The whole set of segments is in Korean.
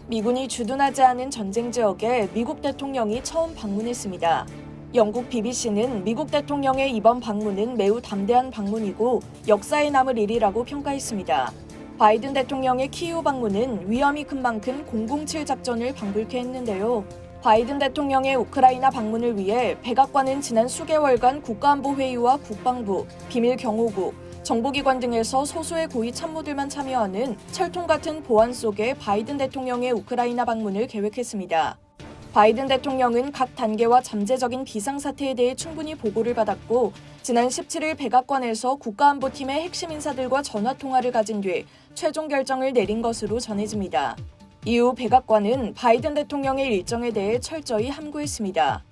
미군이 주둔하지 않은 전쟁 지역에 미국 대통령이 처음 방문했습니다. 영국 BBC는 미국 대통령의 이번 방문은 매우 담대한 방문이고 역사에 남을 일이라고 평가했습니다. 바이든 대통령의 키이우 방문은 위험이 큰 만큼 007 작전을 방불케 했는데요. 바이든 대통령의 우크라이나 방문을 위해 백악관은 지난 수개월간 국가안보회의와 국방부, 비밀경호국, 정보기관 등에서 소수의 고위 참모들만 참여하는 철통 같은 보안 속에 바이든 대통령의 우크라이나 방문을 계획했습니다. 바이든 대통령은 각 단계와 잠재적인 비상사태에 대해 충분히 보고를 받았고 지난 17일 백악관에서 국가안보팀의 핵심 인사들과 전화통화를 가진 뒤 최종 결정을 내린 것으로 전해집니다. 이후 백악관은 바이든 대통령의 일정에 대해 철저히 함구했습니다.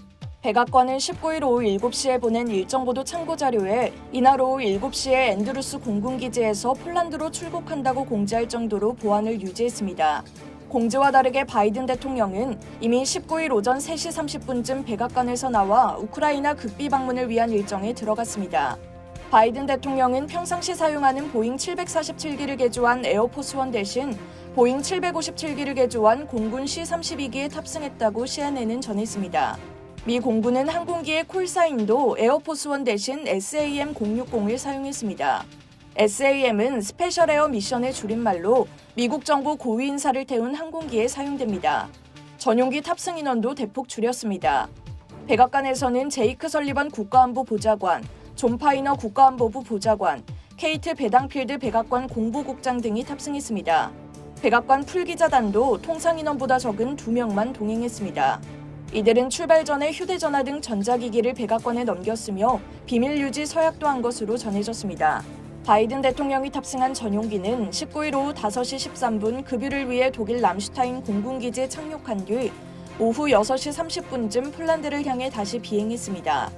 백악관은 19일 오후 7시에 보낸 일정보도 참고자료에 이날 오후 7시에 앤드루스 공군기지에서 폴란드로 출국한다고 공지할 정도로 보안을 유지했습니다. 공지와 다르게 바이든 대통령은 이미 19일 오전 3시 30분쯤 백악관에서 나와 우크라이나 극비 방문을 위한 일정에 들어갔습니다. 바이든 대통령은 평상시 사용하는 보잉 747기를 개조한 에어포스원 대신 보잉 757기를 개조한 공군 C-32기에 탑승했다고 CNN은 전했습니다. 미 공군은 항공기의 콜사인도 에어포스원 대신 SAM-060을 사용했습니다. SAM은 스페셜 에어 미션의 줄임말로 미국 정부 고위 인사를 태운 항공기에 사용됩니다. 전용기 탑승 인원도 대폭 줄였습니다. 백악관에서는 제이크 설리번 국가안보 보좌관, 존 파이너 국가안보부 보좌관, 케이트 베당필드 백악관 공보국장 등이 탑승했습니다. 백악관 풀기자단도 통상 인원보다 적은 2명만 동행했습니다. 이들은 출발 전에 휴대전화 등 전자기기를 백악관에 넘겼으며 비밀 유지 서약도 한 것으로 전해졌습니다. 바이든 대통령이 탑승한 전용기는 19일 오후 5시 13분 급유를 위해 독일 람슈타인 공군기지에 착륙한 뒤 오후 6시 30분쯤 폴란드를 향해 다시 비행했습니다.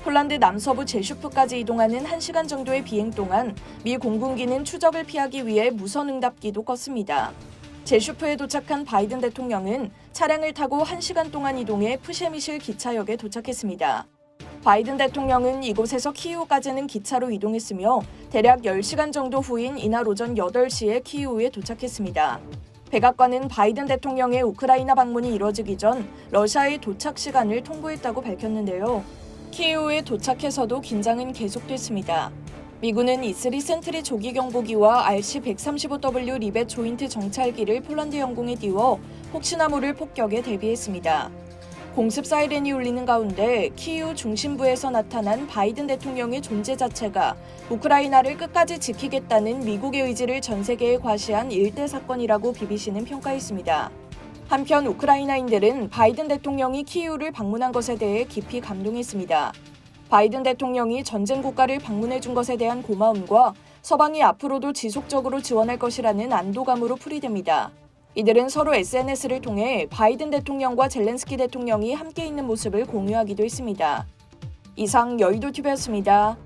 폴란드 남서부 제슈프까지 이동하는 1시간 정도의 비행 동안 미 공군기는 추적을 피하기 위해 무선응답기도 껐습니다. 제슈프에 도착한 바이든 대통령은 차량을 타고 1시간 동안 이동해 프셰미실 기차역에 도착했습니다. 바이든 대통령은 이곳에서 키이우까지는 기차로 이동했으며 대략 10시간 정도 후인 이날 오전 8시에 키이우에 도착했습니다. 백악관은 바이든 대통령의 우크라이나 방문이 이뤄지기 전 러시아의 도착 시간을 통보했다고 밝혔는데요. 키이우에 도착해서도 긴장은 계속됐습니다. 미군은 E3 센트리 조기경보기와 RC-135W 리벳 조인트 정찰기를 폴란드 영공에 띄워 혹시나 모를 폭격에 대비했습니다. 공습 사이렌이 울리는 가운데 키이우 중심부에서 나타난 바이든 대통령의 존재 자체가 우크라이나를 끝까지 지키겠다는 미국의 의지를 전 세계에 과시한 일대 사건이라고 BBC는 평가했습니다. 한편 우크라이나인들은 바이든 대통령이 키이우를 방문한 것에 대해 깊이 감동했습니다. 바이든 대통령이 전쟁 국가를 방문해 준 것에 대한 고마움과 서방이 앞으로도 지속적으로 지원할 것이라는 안도감으로 풀이됩니다. 이들은 서로 SNS를 통해 바이든 대통령과 젤렌스키 대통령이 함께 있는 모습을 공유하기도 했습니다. 이상 여의도TV였습니다.